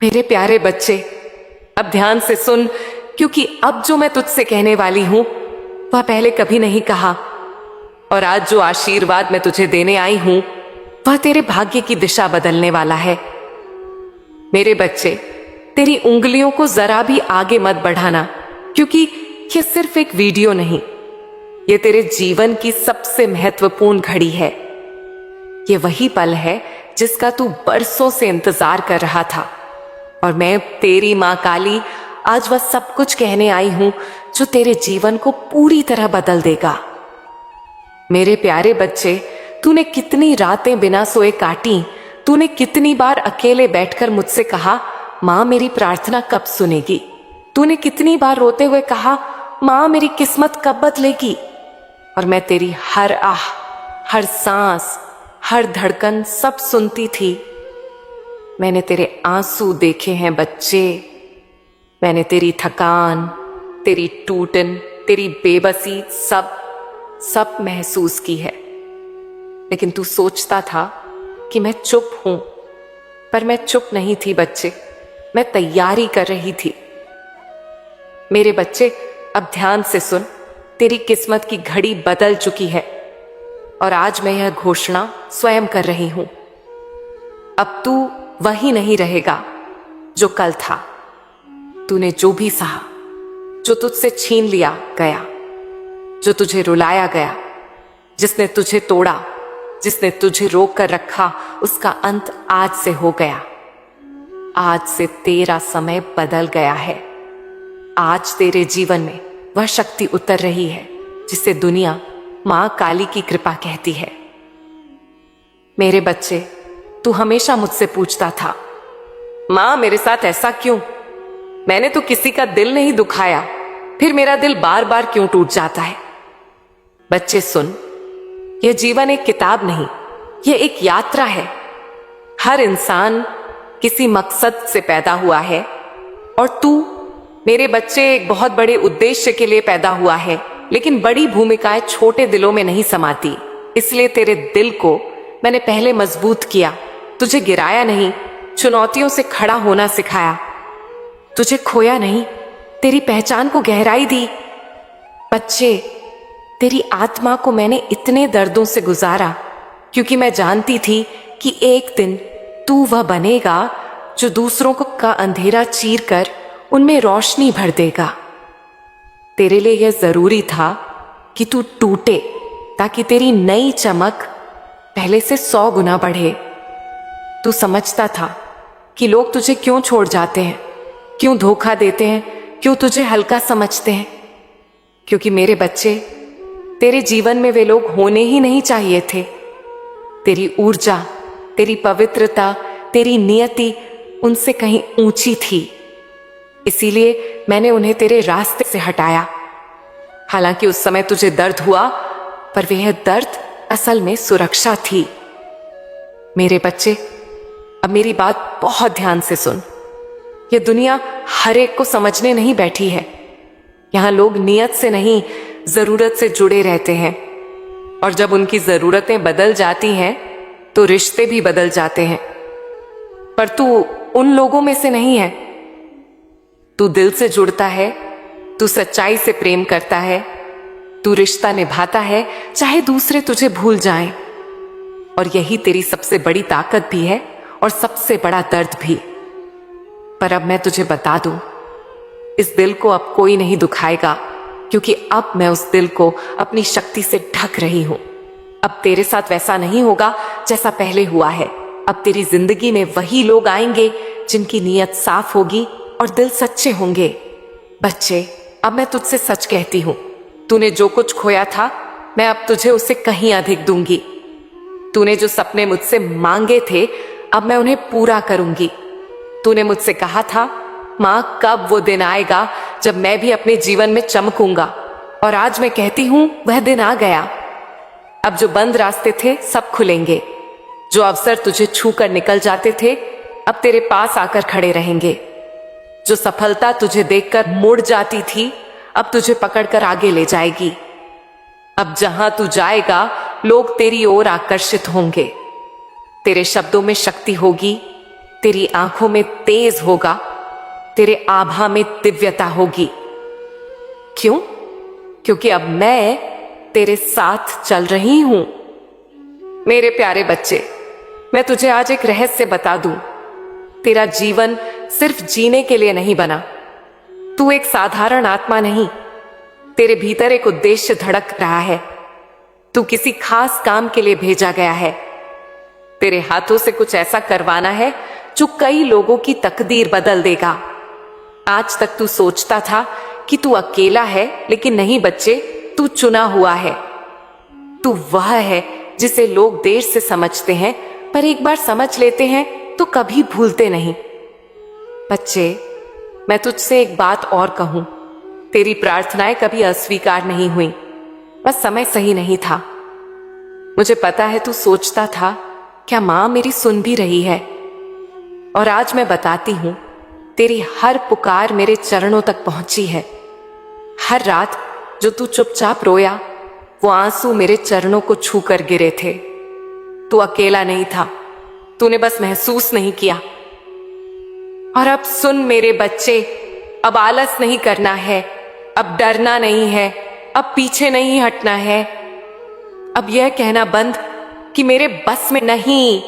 मेरे प्यारे बच्चे, अब ध्यान से सुन, क्योंकि अब जो मैं तुझसे कहने वाली हूं वह पहले कभी नहीं कहा। और आज जो आशीर्वाद मैं तुझे देने आई हूं वह तेरे भाग्य की दिशा बदलने वाला है। मेरे बच्चे, तेरी उंगलियों को जरा भी आगे मत बढ़ाना, क्योंकि यह सिर्फ एक वीडियो नहीं, यह तेरे जीवन की सबसे महत्वपूर्ण घड़ी है। यह वही पल है जिसका तू बरसों से इंतजार कर रहा था। और मैं तेरी मां काली आज वह सब कुछ कहने आई हूं जो तेरे जीवन को पूरी तरह बदल देगा। मेरे प्यारे बच्चे, तूने कितनी रातें बिना सोए काटी, तूने कितनी बार अकेले बैठकर मुझसे कहा, मां मेरी प्रार्थना कब सुनेगी। तूने कितनी बार रोते हुए कहा, मां मेरी किस्मत कब बदलेगी। और मैं तेरी हर आह, हर सांस, हर धड़कन सब सुनती थी। मैंने तेरे आंसू देखे हैं बच्चे, मैंने तेरी थकान, तेरी टूटन, तेरी बेबसी सब महसूस की है। लेकिन तू सोचता था कि मैं चुप हूं, पर मैं चुप नहीं थी बच्चे, मैं तैयारी कर रही थी। मेरे बच्चे, अब ध्यान से सुन, तेरी किस्मत की घड़ी बदल चुकी है और आज मैं यह घोषणा स्वयं कर रही हूं। अब तू वही नहीं रहेगा जो कल था। तूने जो भी सहा, जो तुझसे छीन लिया गया, जो तुझे रुलाया गया, जिसने तुझे तोड़ा, जिसने तुझे रोक कर रखा, उसका अंत आज से हो गया। आज से तेरा समय बदल गया है। आज तेरे जीवन में वह शक्ति उतर रही है जिसे दुनिया मां काली की कृपा कहती है। मेरे बच्चे, तू हमेशा मुझसे पूछता था, मां मेरे साथ ऐसा क्यों? मैंने तो किसी का दिल नहीं दुखाया, फिर मेरा दिल बार बार क्यों टूट जाता है? बच्चे सुन, यह जीवन एक किताब नहीं, यह एक यात्रा है। हर इंसान किसी मकसद से पैदा हुआ है और तू, मेरे बच्चे, एक बहुत बड़े उद्देश्य के लिए पैदा हुआ है। लेकिन बड़ी भूमिकाएं छोटे दिलों में नहीं समाती, इसलिए तेरे दिल को मैंने पहले मजबूत किया, तुझे गिराया नहीं, चुनौतियों से खड़ा होना सिखाया। तुझे खोया नहीं, तेरी पहचान को गहराई दी। बच्चे, तेरी आत्मा को मैंने इतने दर्दों से गुजारा क्योंकि मैं जानती थी कि एक दिन तू वह बनेगा जो दूसरों का अंधेरा चीर कर उनमें रोशनी भर देगा। तेरे लिए यह जरूरी था कि तू टूटे ताकि तेरी नई चमक पहले से 100 गुना बढ़े। तू समझता था कि लोग तुझे क्यों छोड़ जाते हैं, क्यों धोखा देते हैं, क्यों तुझे हल्का समझते हैं। क्योंकि मेरे बच्चे, तेरे जीवन में वे लोग होने ही नहीं चाहिए थे। तेरी ऊर्जा, तेरी पवित्रता, तेरी नियति उनसे कहीं ऊंची थी, इसीलिए मैंने उन्हें तेरे रास्ते से हटाया। हालांकि उस समय तुझे दर्द हुआ, पर वह दर्द असल में सुरक्षा थी। मेरे बच्चे, अब मेरी बात बहुत ध्यान से सुन। यह दुनिया हर एक को समझने नहीं बैठी है। यहां लोग नियत से नहीं, जरूरत से जुड़े रहते हैं, और जब उनकी जरूरतें बदल जाती हैं तो रिश्ते भी बदल जाते हैं। पर तू उन लोगों में से नहीं है। तू दिल से जुड़ता है, तू सच्चाई से प्रेम करता है, तू रिश्ता निभाता है चाहे दूसरे तुझे भूल जाएं। और यही तेरी सबसे बड़ी ताकत भी है और सबसे बड़ा दर्द भी। पर अब मैं तुझे बता दूं, इस दिल को अब कोई नहीं दुखाएगा, क्योंकि अब मैं उस दिल को अपनी शक्ति से ढक रही हूं। अब तेरे साथ वैसा नहीं होगा जैसा पहले हुआ है। अब तेरी जिंदगी में वही लोग आएंगे जिनकी नीयत साफ होगी और दिल सच्चे होंगे। बच्चे, अब मैं तुझसे सच कहती हूं, तूने जो कुछ खोया था, मैं अब तुझे उससे कहीं अधिक दूंगी। तूने जो सपने मुझसे मांगे थे, अब मैं उन्हें पूरा करूंगी। तूने मुझसे कहा था, मां कब वो दिन आएगा जब मैं भी अपने जीवन में चमकूंगा, और आज मैं कहती हूं वह दिन आ गया। अब जो बंद रास्ते थे सब खुलेंगे, जो अवसर तुझे छू कर निकल जाते थे अब तेरे पास आकर खड़े रहेंगे, जो सफलता तुझे देखकर मुड़ जाती थी अब तुझे पकड़कर आगे ले जाएगी। अब जहां तू जाएगा लोग तेरी ओर आकर्षित होंगे। तेरे शब्दों में शक्ति होगी, तेरी आंखों में तेज होगा, तेरे आभा में दिव्यता होगी। क्यों? क्योंकि अब मैं तेरे साथ चल रही हूं। मेरे प्यारे बच्चे, मैं तुझे आज एक रहस्य बता दूं। तेरा जीवन सिर्फ जीने के लिए नहीं बना। तू एक साधारण आत्मा नहीं, तेरे भीतर एक उद्देश्य धड़क रहा है। तू किसी खास काम के लिए भेजा गया है। तेरे हाथों से कुछ ऐसा करवाना है जो कई लोगों की तकदीर बदल देगा। आज तक तू सोचता था कि तू अकेला है, लेकिन नहीं बच्चे, तू चुना हुआ है। तू वह है जिसे लोग देर से समझते हैं, पर एक बार समझ लेते हैं तो कभी भूलते नहीं। बच्चे, मैं तुझसे एक बात और कहूं। तेरी प्रार्थनाएं कभी अस्वीकार नहीं हुई, बस समय सही नहीं था। मुझे पता है तू सोचता था, क्या मां मेरी सुन भी रही है? और आज मैं बताती हूं, तेरी हर पुकार मेरे चरणों तक पहुंची है। हर रात जो तू चुपचाप रोया, वो आंसू मेरे चरणों को छू कर गिरे थे। तू अकेला नहीं था, तूने बस महसूस नहीं किया। और अब सुन मेरे बच्चे, अब आलस नहीं करना है, अब डरना नहीं है, अब पीछे नहीं हटना है। अब यह कहना बंद कि मेरे बस में नहीं,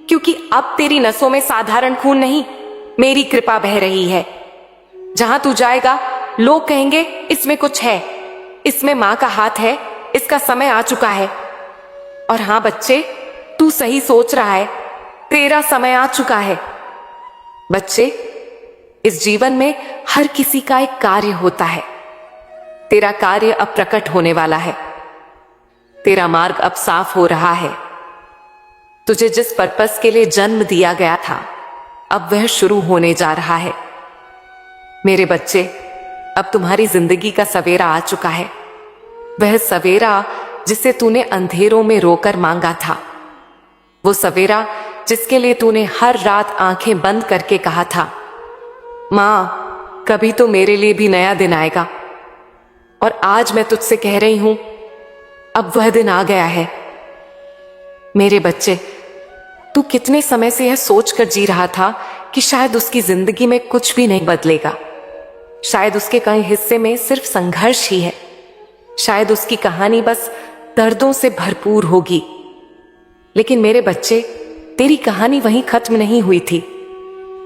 क्योंकि अब तेरी नसों में साधारण खून नहीं, मेरी कृपा बह रही है। जहां तू जाएगा लोग कहेंगे इसमें कुछ है, इसमें मां का हाथ है, इसका समय आ चुका है। और हां बच्चे, तू सही सोच रहा है, तेरा समय आ चुका है। बच्चे, इस जीवन में हर किसी का एक कार्य होता है। तेरा कार्य अब प्रकट होने वाला है। तेरा मार्ग अब साफ हो रहा है। तुझे जिस पर्पस के लिए जन्म दिया गया था, अब वह शुरू होने जा रहा है। मेरे बच्चे, अब तुम्हारी जिंदगी का सवेरा आ चुका है। वह सवेरा जिसे तूने अंधेरों में रोकर मांगा था, वो सवेरा जिसके लिए तूने हर रात आंखें बंद करके कहा था, मां, कभी तो मेरे लिए भी नया दिन आएगा। और आज मैं तुझसे कह रही हूं, अब वह दिन आ गया है। मेरे बच्चे, तू कितने समय से यह सोचकर जी रहा था कि शायद उसकी जिंदगी में कुछ भी नहीं बदलेगा। शायद उसके कई हिस्से में सिर्फ संघर्ष ही है। शायद उसकी कहानी बस दर्दों से भरपूर होगी। लेकिन मेरे बच्चे, तेरी कहानी वहीं खत्म नहीं हुई थी,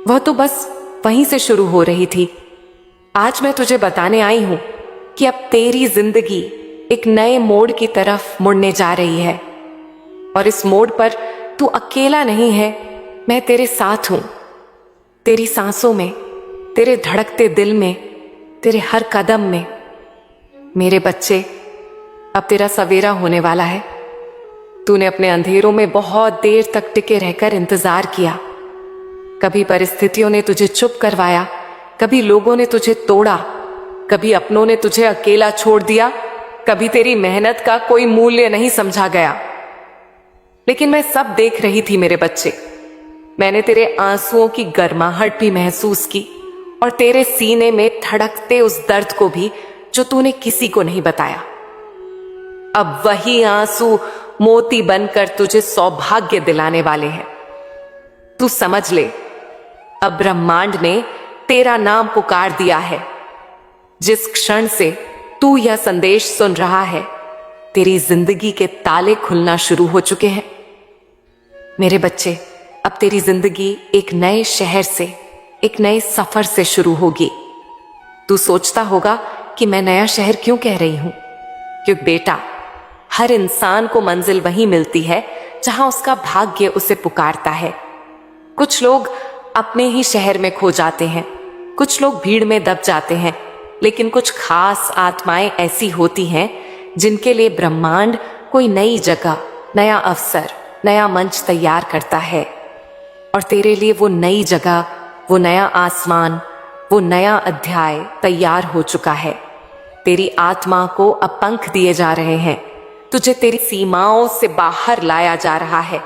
वह तो बस वहीं से शुरू हो रही थी। आज मैं तुझे बताने आई हूं कि अब तेरी जिंदगी एक नए मोड़ की तरफ मुड़ने जा रही है। और इस मोड़ पर तू अकेला नहीं है, मैं तेरे साथ हूं। तेरी सांसों में, तेरे धड़कते दिल में, तेरे हर कदम में। मेरे बच्चे, अब तेरा सवेरा होने वाला है। तूने अपने अंधेरों में बहुत देर तक टिके रहकर इंतजार किया। कभी परिस्थितियों ने तुझे चुप करवाया, कभी लोगों ने तुझे तोड़ा, कभी अपनों ने तुझे अकेला छोड़ दिया, कभी तेरी मेहनत का कोई मूल्य नहीं समझा गया। लेकिन मैं सब देख रही थी मेरे बच्चे। मैंने तेरे आंसुओं की गर्माहट भी महसूस की, और तेरे सीने में धड़कते उस दर्द को भी जो तूने किसी को नहीं बताया। अब वही आंसू मोती बनकर तुझे सौभाग्य दिलाने वाले हैं। तू समझ ले, अब ब्रह्मांड ने तेरा नाम पुकार दिया है। जिस क्षण से तू यह संदेश सुन रहा है, तेरी जिंदगी के ताले खुलना शुरू हो चुके हैं। मेरे बच्चे, अब तेरी जिंदगी एक नए शहर से, एक नए सफर से शुरू होगी। तू सोचता होगा कि मैं नया शहर क्यों कह रही हूं? क्योंकि बेटा, हर इंसान को मंजिल वहीं मिलती है जहां उसका भाग्य उसे पुकारता है। कुछ लोग अपने ही शहर में खो जाते हैं, कुछ लोग भीड़ में दब जाते हैं, लेकिन कुछ खास आत्माएं ऐसी होती हैं जिनके लिए ब्रह्मांड कोई नई जगह, नया अवसर, नया मंच तैयार करता है। और तेरे लिए वो नई जगह, वो नया आसमान, वो नया अध्याय तैयार हो चुका है। तेरी आत्मा को अब पंख दिए जा रहे हैं। तुझे तेरी सीमाओं से बाहर लाया जा रहा है।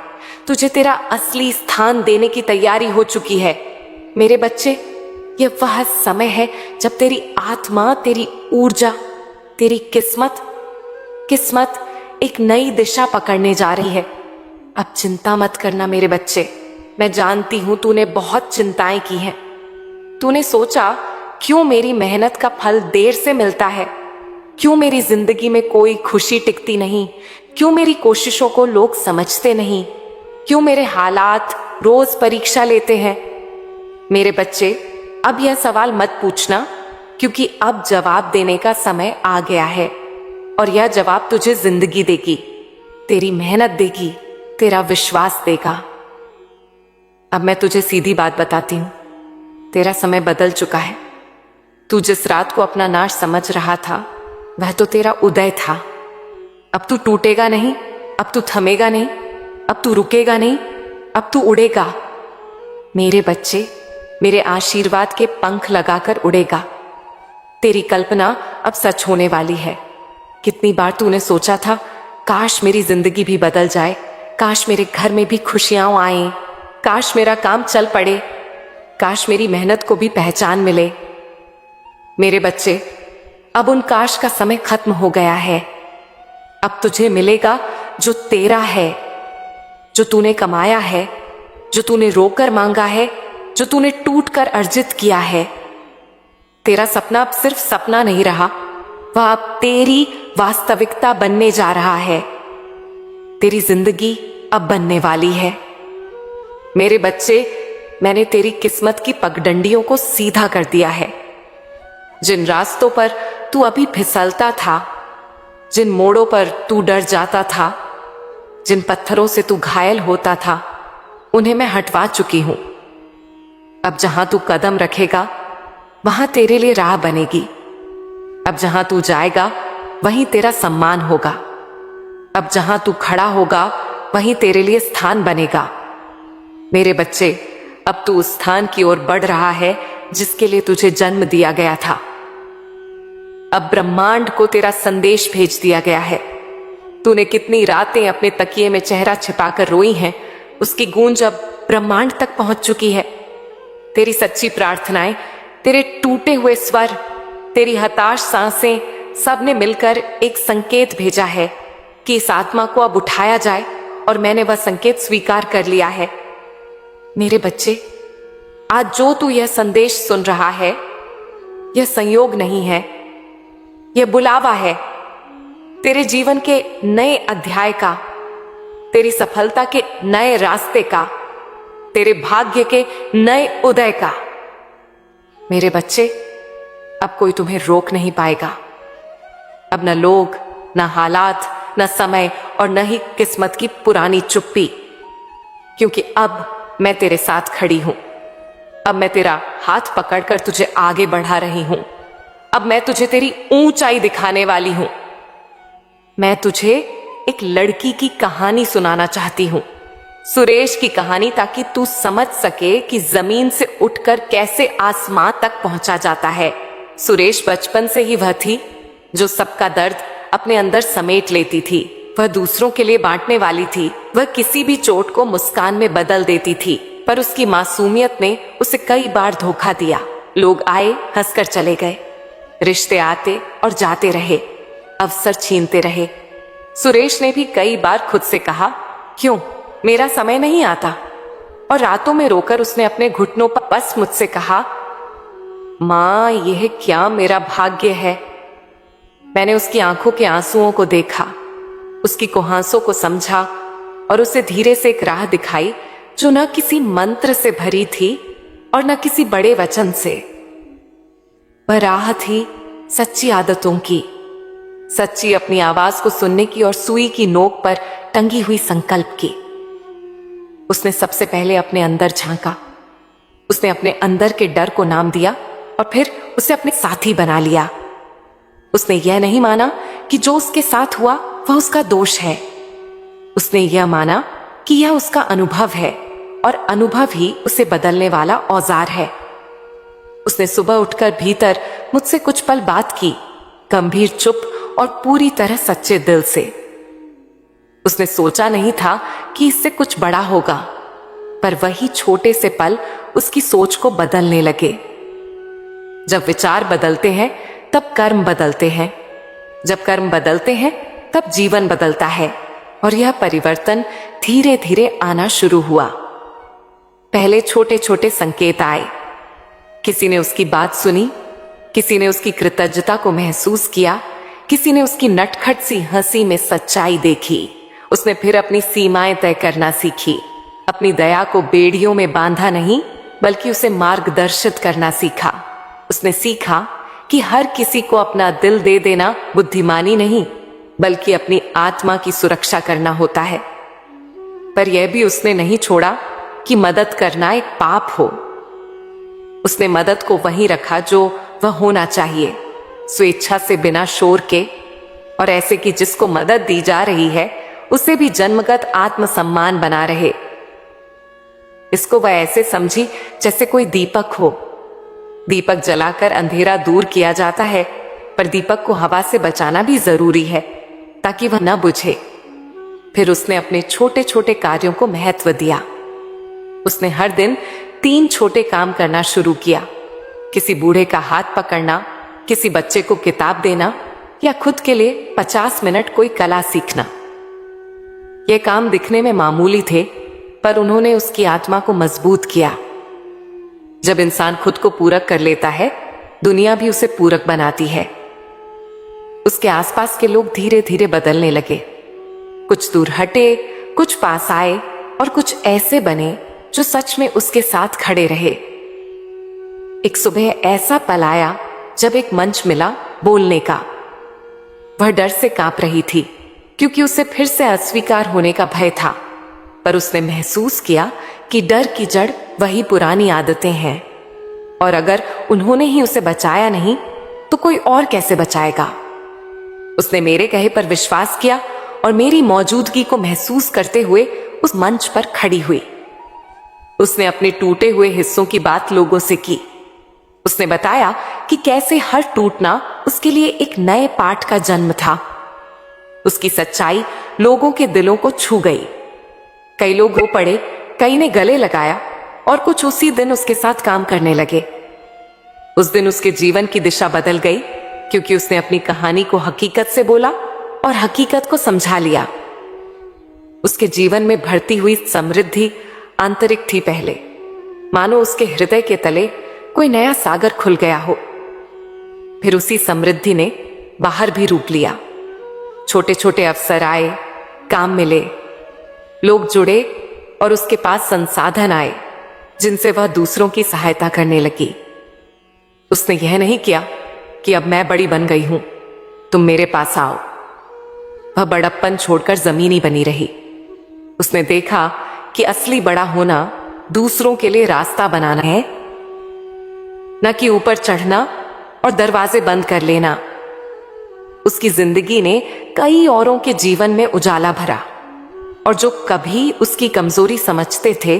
तुझे तेरा असली स्थान देने की तैयारी हो चुकी है। मेरे बच्चे, यह वह समय है जब तेरी आत्मा, तेरी ऊर्जा, तेरी किस्मत एक नई दिशा पकड़ने जा रही है। अब चिंता मत करना मेरे बच्चे। मैं जानती हूं तूने बहुत चिंताएं की हैं। तूने सोचा क्यों मेरी मेहनत का फल देर से मिलता है, क्यों मेरी जिंदगी में कोई खुशी टिकती नहीं, क्यों मेरी कोशिशों को लोग समझते नहीं, क्यों मेरे हालात रोज परीक्षा लेते हैं। मेरे बच्चे, अब यह सवाल मत पूछना, क्योंकि अब जवाब देने का समय आ गया है और यह जवाब तुझे जिंदगी देगी, तेरी मेहनत देगी, तेरा विश्वास देगा। अब मैं तुझे सीधी बात बताती हूं, तेरा समय बदल चुका है। तू जिस रात को अपना नाश समझ रहा था वह तो तेरा उदय था। अब तू टूटेगा नहीं, अब तू थमेगा नहीं, अब तू रुकेगा नहीं, अब तू उड़ेगा। मेरे बच्चे, मेरे आशीर्वाद के पंख लगाकर उड़ेगा। तेरी कल्पना अब सच होने वाली है। कितनी बार तूने सोचा था काश मेरी जिंदगी भी बदल जाए, काश मेरे घर में भी खुशियां आए, काश मेरा काम चल पड़े, काश मेरी मेहनत को भी पहचान मिले। मेरे बच्चे, अब उन काश का समय खत्म हो गया है। अब तुझे मिलेगा जो तेरा है, जो तूने कमाया है, जो तूने रोकर मांगा है, जो तूने टूट कर अर्जित किया है। तेरा सपना अब सिर्फ सपना नहीं रहा, वह अब तेरी वास्तविकता बनने जा रहा है। तेरी जिंदगी अब बनने वाली है। मेरे बच्चे, मैंने तेरी किस्मत की पगडंडियों को सीधा कर दिया है। जिन रास्तों पर तू अभी फिसलता था, जिन मोड़ों पर तू डर जाता था, जिन पत्थरों से तू घायल होता था, उन्हें मैं हटवा चुकी हूं। अब जहां तू कदम रखेगा वहां तेरे लिए राह बनेगी। अब जहां तू जाएगा वहीं तेरा सम्मान होगा। अब जहां तू खड़ा होगा वहीं तेरे लिए स्थान बनेगा। मेरे बच्चे, अब तू उस स्थान की ओर बढ़ रहा है जिसके लिए तुझे जन्म दिया गया था। अब ब्रह्मांड को तेरा संदेश भेज दिया गया है। तूने कितनी रातें अपने तकिए में चेहरा छिपाकर रोई हैं, उसकी गूंज अब ब्रह्मांड तक पहुंच चुकी है। तेरी सच्ची प्रार्थनाएं, तेरे टूटे हुए स्वर, तेरी हताश सांसें, सब ने मिलकर एक संकेत भेजा है कि इस आत्मा को अब उठाया जाए, और मैंने वह संकेत स्वीकार कर लिया है। मेरे बच्चे, आज जो तू यह संदेश सुन रहा है, यह संयोग नहीं है, यह बुलावा है तेरे जीवन के नए अध्याय का, तेरी सफलता के नए रास्ते का, तेरे भाग्य के नए उदय का। मेरे बच्चे, अब कोई तुम्हें रोक नहीं पाएगा। अब न लोग, न हालात, न समय और न ही किस्मत की पुरानी चुप्पी, क्योंकि अब मैं तेरे साथ खड़ी हूं। अब मैं तेरा हाथ पकड़कर तुझे आगे बढ़ा रही हूं। अब मैं तुझे तेरी ऊंचाई दिखाने वाली हूं। मैं तुझे एक लड़की की कहानी सुनाना चाहती हूं, सुरेश की कहानी, ताकि तू समझ सके कि जमीन से उठकर कैसे आसमां तक पहुंचा जाता है। सुरेश बचपन से ही वह थी जो सबका दर्द अपने अंदर समेट लेती थी। वह दूसरों के लिए बांटने वाली थी। वह किसी भी चोट को मुस्कान में बदल देती थी, पर उसकी मासूमियत ने उसे कई बार धोखा दिया। लोग आए, हंसकर चले गए, रिश्ते आते और जाते रहे, अवसर छीनते रहे। सुरेश ने भी कई बार खुद से कहा, क्यों मेरा समय नहीं आता? और रातों में रोकर उसने अपने घुटनों पर बस मुझसे कहा, मां, यह क्या मेरा भाग्य है। मैंने उसकी आंखों के आंसुओं को देखा, उसकी कुहासों को समझा और उसे धीरे से एक राह दिखाई जो न किसी मंत्र से भरी थी और न किसी बड़े वचन से। वह राह थी सच्ची आदतों की, सच्ची अपनी आवाज को सुनने की और सुई की नोक पर टंगी हुई संकल्प की। उसने सबसे पहले अपने अंदर झांका, उसने अपने अंदर के डर को नाम दिया और फिर उसे अपने साथी बना लिया। उसने यह नहीं माना कि जो उसके साथ हुआ वह उसका दोष है। उसने यह माना कि यह उसका अनुभव है और अनुभव ही उसे बदलने वाला औजार है। उसने सुबह उठकर भीतर मुझसे कुछ पल बात की, गंभीर, चुप और पूरी तरह सच्चे दिल से। उसने सोचा नहीं था कि इससे कुछ बड़ा होगा, पर वही छोटे से पल उसकी सोच को बदलने लगे। जब विचार बदलते हैं तब कर्म बदलते हैं, जब कर्म बदलते हैं तब जीवन बदलता है, और यह परिवर्तन धीरे धीरे आना शुरू हुआ। पहले छोटे छोटे संकेत आए। किसी ने उसकी बात सुनी, किसी ने उसकी कृतज्ञता को महसूस किया, किसी ने उसकी नटखट सी हंसी में सच्चाई देखी। उसने फिर अपनी सीमाएं तय करना सीखी। अपनी दया को बेड़ियों में बांधा नहीं, बल्कि उसे मार्गदर्शित करना सीखा। उसने सीखा कि हर किसी को अपना दिल दे देना बुद्धिमानी नहीं, बल्कि अपनी आत्मा की सुरक्षा करना होता है। पर यह भी उसने नहीं छोड़ा कि मदद करना एक पाप हो। उसने मदद को वहीं रखा जो वह होना चाहिए, स्वेच्छा से, बिना शोर के, और ऐसे कि जिसको मदद दी जा रही है उसे भी जन्मगत आत्मसम्मान बना रहे। इसको वह ऐसे समझी जैसे कोई दीपक हो। दीपक जलाकर अंधेरा दूर किया जाता है, पर दीपक को हवा से बचाना भी जरूरी है ताकि वह न बुझे। फिर उसने अपने छोटे छोटे कार्यों को महत्व दिया। उसने हर दिन 3 छोटे काम करना शुरू किया। किसी बूढ़े का हाथ पकड़ना, किसी बच्चे को किताब देना, या खुद के लिए 50 मिनट कोई कला सीखना। ये काम दिखने में मामूली थे, पर उन्होंने उसकी आत्मा को मजबूत किया। जब इंसान खुद को पूरक कर लेता है, दुनिया भी उसे पूरक बनाती है। उसके आसपास के लोग धीरे धीरे बदलने लगे। कुछ दूर हटे, कुछ पास आए, और कुछ ऐसे बने जो सच में उसके साथ खड़े रहे। एक सुबह ऐसा पल आया जब एक मंच मिला बोलने का। वह डर से कांप रही थी, क्योंकि उसे फिर से अस्वीकार होने का भय था। पर उसने महसूस किया कि डर की जड़ वही पुरानी आदतें हैं, और अगर उन्होंने ही उसे बचाया नहीं तो कोई और कैसे बचाएगा। उसने मेरे कहे पर विश्वास किया और मेरी मौजूदगी को महसूस करते हुए उस मंच पर खड़ी हुई। उसने अपने टूटे हुए हिस्सों की बात लोगों से की। उसने बताया कि कैसे हर टूटना उसके लिए एक नए पाठ का जन्म था। उसकी सच्चाई लोगों के दिलों को छू गई। कई लोग रो पड़े, कई ने गले लगाया, और कुछ उसी दिन उसके साथ काम करने लगे। उस दिन उसके जीवन की दिशा बदल गई, क्योंकि उसने अपनी कहानी को हकीकत से बोला और हकीकत को समझा लिया। उसके जीवन में बढ़ती हुई समृद्धि आंतरिक थी पहले, मानो उसके हृदय के तले कोई नया सागर खुल गया हो। फिर उसी समृद्धि ने बाहर भी रूप लिया। छोटे छोटे अवसर आए, काम मिले, लोग जुड़े, और उसके पास संसाधन आए जिनसे वह दूसरों की सहायता करने लगी। उसने यह नहीं किया कि अब मैं बड़ी बन गई हूं, तुम मेरे पास आओ। वह बड़प्पन छोड़कर जमीनी बनी रही। उसने देखा कि असली बड़ा होना दूसरों के लिए रास्ता बनाना है, न कि ऊपर चढ़ना और दरवाजे बंद कर लेना। उसकी जिंदगी ने कई औरों के जीवन में उजाला भरा, और जो कभी उसकी कमजोरी समझते थे,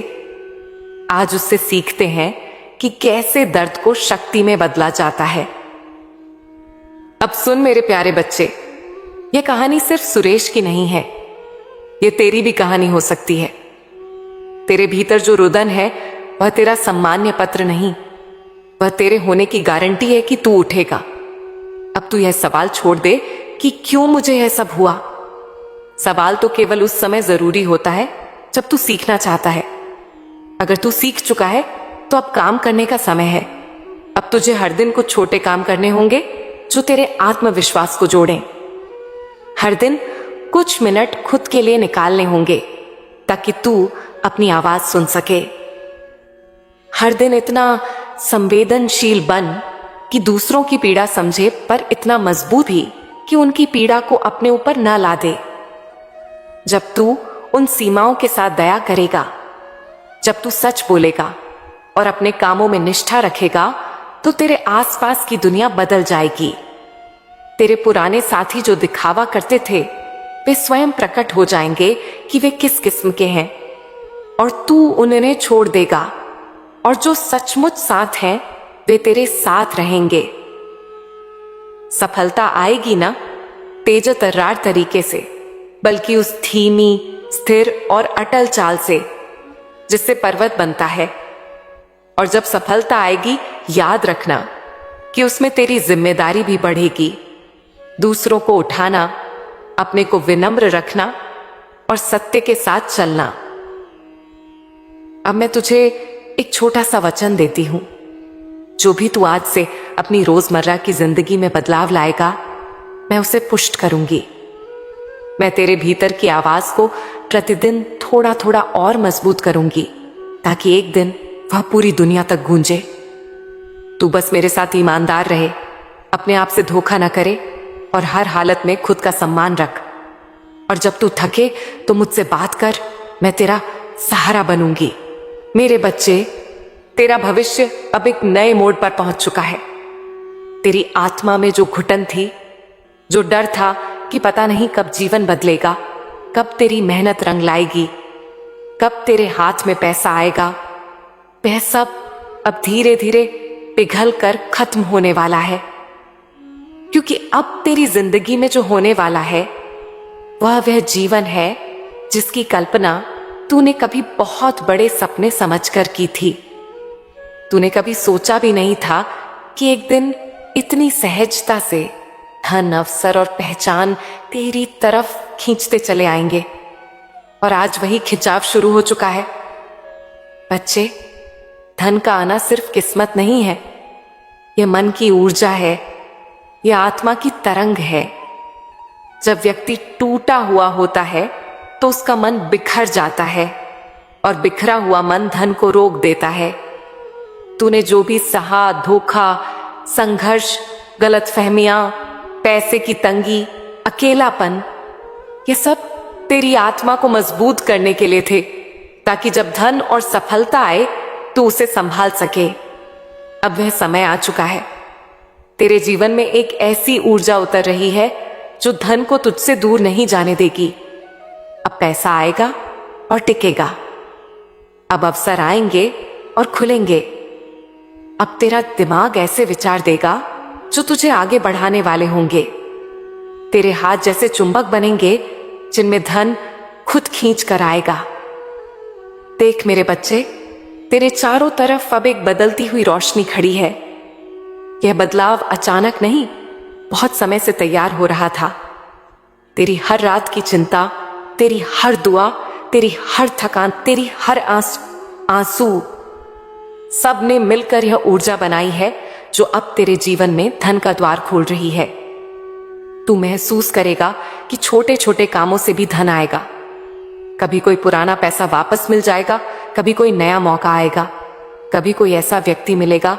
आज उससे सीखते हैं कि कैसे दर्द को शक्ति में बदला जाता है। अब सुन मेरे प्यारे बच्चे, यह कहानी सिर्फ सुरेश की नहीं है, यह तेरी भी कहानी हो सकती है। तेरे भीतर जो रुदन है वह तेरा सम्मान्य पत्र नहीं, वह तेरे होने की गारंटी है कि तू उठेगा। अब तू यह सवाल छोड़ दे कि क्यों मुझे यह सब हुआ। सवाल तो केवल उस समय जरूरी होता है जब तू सीखना चाहता है। अगर तू सीख चुका है तो अब काम करने का समय है। अब तुझे हर दिन कुछ छोटे काम करने होंगे जो तेरे आत्मविश्वास को जोड़ें। हर दिन कुछ मिनट खुद के लिए निकालने होंगे ताकि तू अपनी आवाज सुन सके। हर दिन इतना संवेदनशील बन कि दूसरों की पीड़ा समझे, पर इतना मजबूत भी कि उनकी पीड़ा को अपने ऊपर न ला दे। जब तू उन सीमाओं के साथ दया करेगा, जब तू सच बोलेगा और अपने कामों में निष्ठा रखेगा, तो तेरे आसपास की दुनिया बदल जाएगी। तेरे पुराने साथी जो दिखावा करते थे, वे स्वयं प्रकट हो जाएंगे कि वे किस किस्म के हैं, और तू उन्हें छोड़ देगा। और जो सचमुच साथ हैं, वे तेरे साथ रहेंगे। सफलता आएगी ना तेज तर्रार तरीके से, बल्कि उस धीमी, स्थिर और अटल चाल से जिससे पर्वत बनता है। और जब सफलता आएगी, याद रखना कि उसमें तेरी जिम्मेदारी भी बढ़ेगी। दूसरों को उठाना, अपने को विनम्र रखना और सत्य के साथ चलना। अब मैं तुझे एक छोटा सा वचन देती हूं। जो भी तू आज से अपनी रोजमर्रा की जिंदगी में बदलाव लाएगा, मैं उसे पुष्ट करूंगी। मैं तेरे भीतर की आवाज को प्रतिदिन थोड़ा थोड़ा और मजबूत करूंगी, ताकि एक दिन वह पूरी दुनिया तक गूंजे। तू बस मेरे साथ ईमानदार रहे, अपने आप से धोखा न करे और हर हालत में खुद का सम्मान रख। और जब तू थके तो मुझसे बात कर, मैं तेरा सहारा बनूंगी। मेरे बच्चे, तेरा भविष्य अब एक नए मोड़ पर पहुंच चुका है। तेरी आत्मा में जो घुटन थी, जो डर था कि पता नहीं कब जीवन बदलेगा, कब तेरी मेहनत रंग लाएगी, कब तेरे हाथ में पैसा आएगा, वह सब अब धीरे धीरे पिघल कर खत्म होने वाला है। क्योंकि अब तेरी जिंदगी में जो होने वाला है वह जीवन है जिसकी कल्पना तूने कभी बहुत बड़े सपने समझकर की थी। तूने कभी सोचा भी नहीं था कि एक दिन इतनी सहजता से धन, अवसर और पहचान तेरी तरफ खींचते चले आएंगे। और आज वही खिंचाव शुरू हो चुका है। बच्चे, धन का आना सिर्फ किस्मत नहीं है, यह मन की ऊर्जा है, यह आत्मा की तरंग है। जब व्यक्ति टूटा हुआ होता है तो उसका मन बिखर जाता है, और बिखरा हुआ मन धन को रोक देता है। तूने जो भी सहा, धोखा, संघर्ष, गलतफहमियां, पैसे की तंगी, अकेलापन, ये सब तेरी आत्मा को मजबूत करने के लिए थे, ताकि जब धन और सफलता आए तो उसे संभाल सके। अब वह समय आ चुका है। तेरे जीवन में एक ऐसी ऊर्जा उतर रही है जो धन को तुझसे दूर नहीं जाने देगी। अब पैसा आएगा और टिकेगा। अब अवसर आएंगे और खुलेंगे। अब तेरा दिमाग ऐसे विचार देगा जो तुझे आगे बढ़ाने वाले होंगे। तेरे हाथ जैसे चुंबक बनेंगे जिनमें धन खुद खींच कर आएगा। देख मेरे बच्चे, तेरे चारों तरफ अब एक बदलती हुई रोशनी खड़ी है। यह बदलाव अचानक नहीं, बहुत समय से तैयार हो रहा था। तेरी हर रात की चिंता, तेरी हर दुआ, तेरी हर थकान, तेरी हर आंसू, सब ने मिलकर यह ऊर्जा बनाई है जो अब तेरे जीवन में धन का द्वार खोल रही है। तू महसूस करेगा कि छोटे छोटे कामों से भी धन आएगा। कभी कोई पुराना पैसा वापस मिल जाएगा, कभी कोई नया मौका आएगा, कभी कोई ऐसा व्यक्ति मिलेगा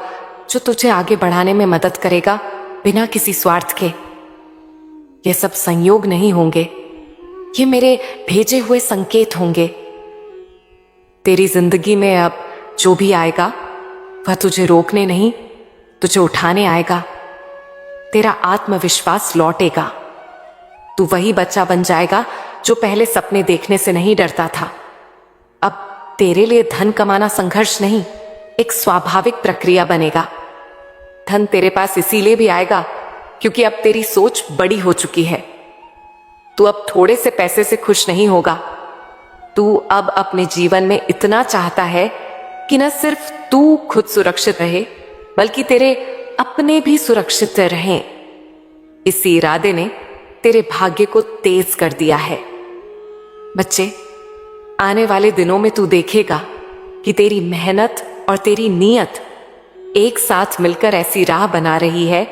जो तुझे आगे बढ़ाने में मदद करेगा बिना किसी स्वार्थ के। ये सब संयोग नहीं होंगे, ये मेरे भेजे हुए संकेत होंगे। तेरी जिंदगी में अब जो भी आएगा वह तुझे रोकने नहीं, तुझे उठाने आएगा। तेरा आत्मविश्वास लौटेगा। तू वही बच्चा बन जाएगा जो पहले सपने देखने से नहीं डरता था। अब तेरे लिए धन कमाना संघर्ष नहीं, एक स्वाभाविक प्रक्रिया बनेगा। धन तेरे पास इसीलिए भी आएगा क्योंकि अब तेरी सोच बड़ी हो चुकी है। तू अब थोड़े से पैसे से खुश नहीं होगा। तू अब अपने जीवन में इतना चाहता है कि न सिर्फ तू खुद सुरक्षित रहे, बल्कि तेरे अपने भी सुरक्षित रहें। इसी इरादे ने तेरे भाग्य को तेज कर दिया है। बच्चे, आने वाले दिनों में तू देखेगा कि तेरी मेहनत और तेरी नीयत एक साथ मिलकर ऐसी राह बना रही है